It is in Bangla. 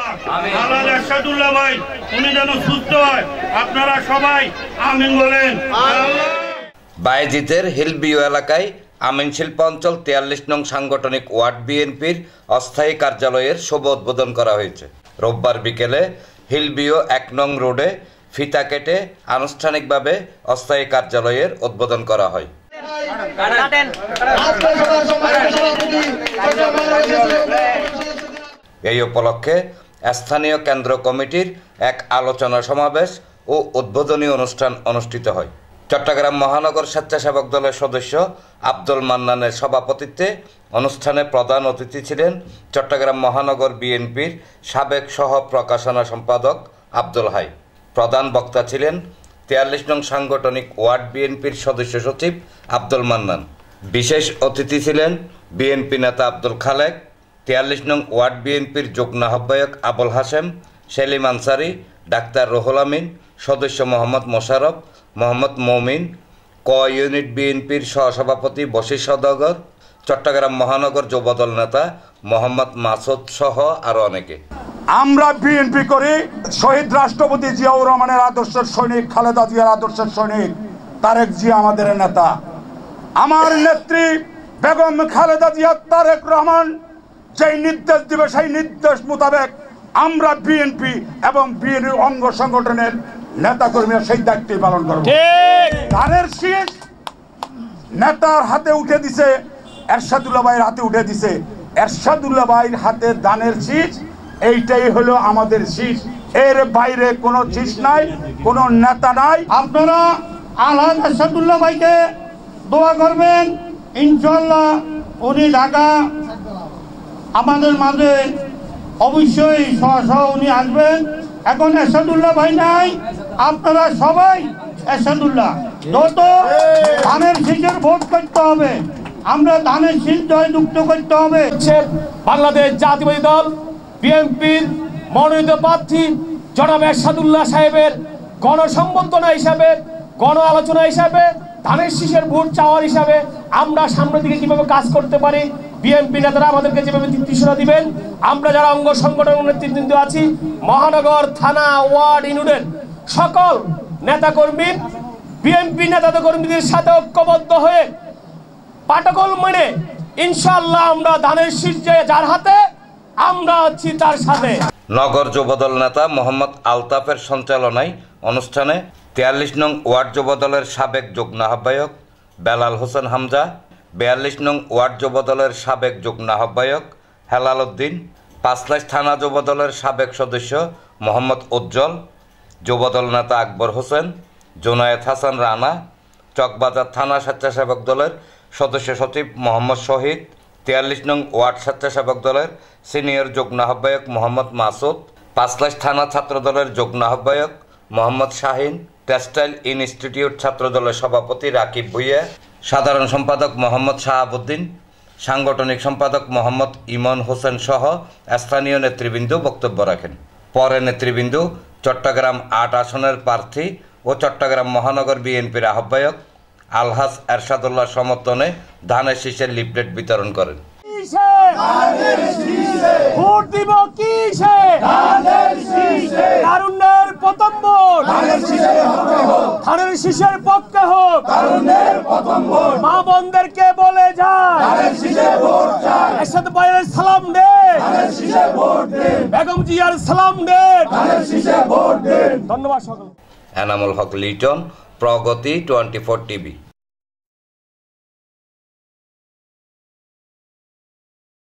আলহাজ এরশাদুল্লাহ ভাই উনি যেন সুস্থ হয়, আপনারা সবাই আমিন বলেন। বায়েজিদের হিলবিউ এলাকায় আমিন শিল্প অঞ্চল 43 নং সাংগঠনিক ওয়ার্ড বিএনপির অস্থায়ী কার্যালয়ের শুভ উদ্বোধন করা হয়েছে। রোববার বিকেলে হিলবিউ 1 নং রোডে ফিতা কেটে আনুষ্ঠানিকভাবে অস্থায়ী কার্যালয়ের উদ্বোধন করা হয়। এই উপলক্ষে স্থানীয় কেন্দ্র কমিটির এক আলোচনা সমাবেশ ও উদ্বোধনী অনুষ্ঠান অনুষ্ঠিত হয়। চট্টগ্রাম মহানগর স্বেচ্ছাসেবক দলের সদস্য আব্দুল মান্নানের সভাপতিত্বে অনুষ্ঠানে প্রধান অতিথি ছিলেন চট্টগ্রাম মহানগর বিএনপির সাবেক সহ প্রকাশনা সম্পাদক আব্দুল হাই। প্রধান বক্তা ছিলেন 43 নং সাংগঠনিক ওয়ার্ড বিএনপির সদস্য সচিব আব্দুল মান্নান। বিশেষ অতিথি ছিলেন বিএনপি নেতা আব্দুল খালেক, 43 নং ওয়ার্ড বিএনপির যুগ্ম আহ্বায়ক আবুল হাশেম, সেলিম আনসারি, ডাক্তার রুহুল আমিন, সদস্য মোহাম্মদ মোশাররফ, মোহাম্মদ মমিন, ক ইউনিট বিএনপির সহসভাপতি বশির সওদাগর, চট্টগ্রাম মহানগর যুবদল নেতা মোহাম্মদ মাসুদ সহ আরও অনেকে। আমরা বিএনপি করি শহীদ রাষ্ট্রপতি জিয়াউর রহমানের আদর্শের সৈনিক, খালেদা জিয়ার আদর্শের সৈনিক, তারেক জিয়া আমাদের নেতা। আমার নেত্রী বেগম খালেদা জিয়া, তারেক রহমান যেই নির্দেশ দিবে সেই নির্দেশ মোতাবেক আমরা বিএনপি এবং বিএনপির অঙ্গ সংগঠনের নেতা কর্মীরা সেই দায়িত্ব পালন করব। ধানের শীষ নেতার হাতে উঠে দিছে, এরশাদুল্লাহ ভাইয়ের হাতে উঠে দিছে। এরশাদুল্লাহ ভাইয়ের হাতে ধানের শীষ, এইটাই হলো আমাদের শীষ, এর বাইরে কোনো শীষ নাই, কোনো নেতা নাই। আপনারা আলহাজ এরশাদুল্লাহ ভাইকে দোয়া করবেন, ইনশাআল্লাহ উনি ঢাকা আমাদের মাঝে অবশ্যই সহ উনি আসবেন। এখন এরশাদুল্লাহ ভাই নাই, আপনারা সবাই এরশাদুল্লাহ যত ধানের শীষের ভোট করতে হবে, আমরা ধানের শীষ জয়যুক্ত করতে হবে। বাংলাদেশ জাতীয়বাদী দল বিএনপির মনোনীত প্রার্থী জনাব এরশাদুল্লাহ সাহেবের গণসম্বর্ধনা হিসাবে, গণ আলোচনা হিসাবে, ধানের শীষের ভোট চাওয়ার হিসাবে আমরা সামনের দিকে কিভাবে কাজ করতে পারি, বিএনপি নেতারা আমাদেরকে যেভাবে নির্দেশনা দিবেন, আমরা যারা অঙ্গ সংগঠনের নেতৃবৃন্দ আছি, মহানগর, থানা, ওয়ার্ড, ইউনিয়নের সকল নেতাকর্মী, বিএনপি নেতা কর্মীদের সাথে ঐক্যবদ্ধ হয়ে পাটকল মেনে ইনশাআল্লাহ আমরা ধানের শীষ যার হাতে আমরা আছি তার সাথে। নগর যুবদল নেতা মোহাম্মদ আলতাফের সঞ্চালনায় অনুষ্ঠানে 43 নং ওয়ার্ড যুবদলের সাবেক যুগ্ম আহ্বায়ক বেলাল হোসেন হামজা, 42 নং ওয়ার্ড যুবদলের সাবেক যুগ্ম আহ্বায়ক হেলাল উদ্দিন, পাঁচলাইশ থানা যুবদলের সাবেক সদস্য মোহাম্মদ উজ্জ্বল, যুবদল নেতা আকবর হোসেন, জুনায়েদ হাসান রানা, চকবাজার থানা স্বেচ্ছাসেবক দলের সদস্য সচিব মোহাম্মদ শহীদ, 43 নং ওয়ার্ড স্বেচ্ছাসেবক দলের সিনিয়র যুগ্ম আহ্বায়ক মোহাম্মদ মাসুদ, পাঁচলাইশ থানা ছাত্রদলের যুগ্ম আহ্বায়ক মোহাম্মদ শাহিন, টেক্সটাইল ইনস্টিটিউট ছাত্রদলের সভাপতি রাকিব ভুইয়া, সাধারণ সম্পাদক মোহাম্মদ শাহাবুদ্দিন, সাংগঠনিক সম্পাদক মোহাম্মদ ইমন হোসেন সহ স্থানীয় নেতৃবৃন্দ বক্তব্য রাখেন। পরে নেতৃবৃন্দ চট্টগ্রাম 8 আসনের প্রার্থী ও চট্টগ্রাম মহানগর বিএনপির আহ্বায়ক আলহাজ এরশাদুল্লাহ সমর্থনে ধানের শীষের লিফলেট বিতরণ করেন। ভোট দিব কিসে? তারুণ্যের প্রথম ভোট ধানের শীষের পক্ষে হোক। মা বোনদেরকে বলে যায় এরশাদ ভাইয়ের সালাম দে, বেগম জিয়ার সালাম দে। ধন্যবাদ সকল। এনামুল হক লিটন, প্রগতি 24 টিভি।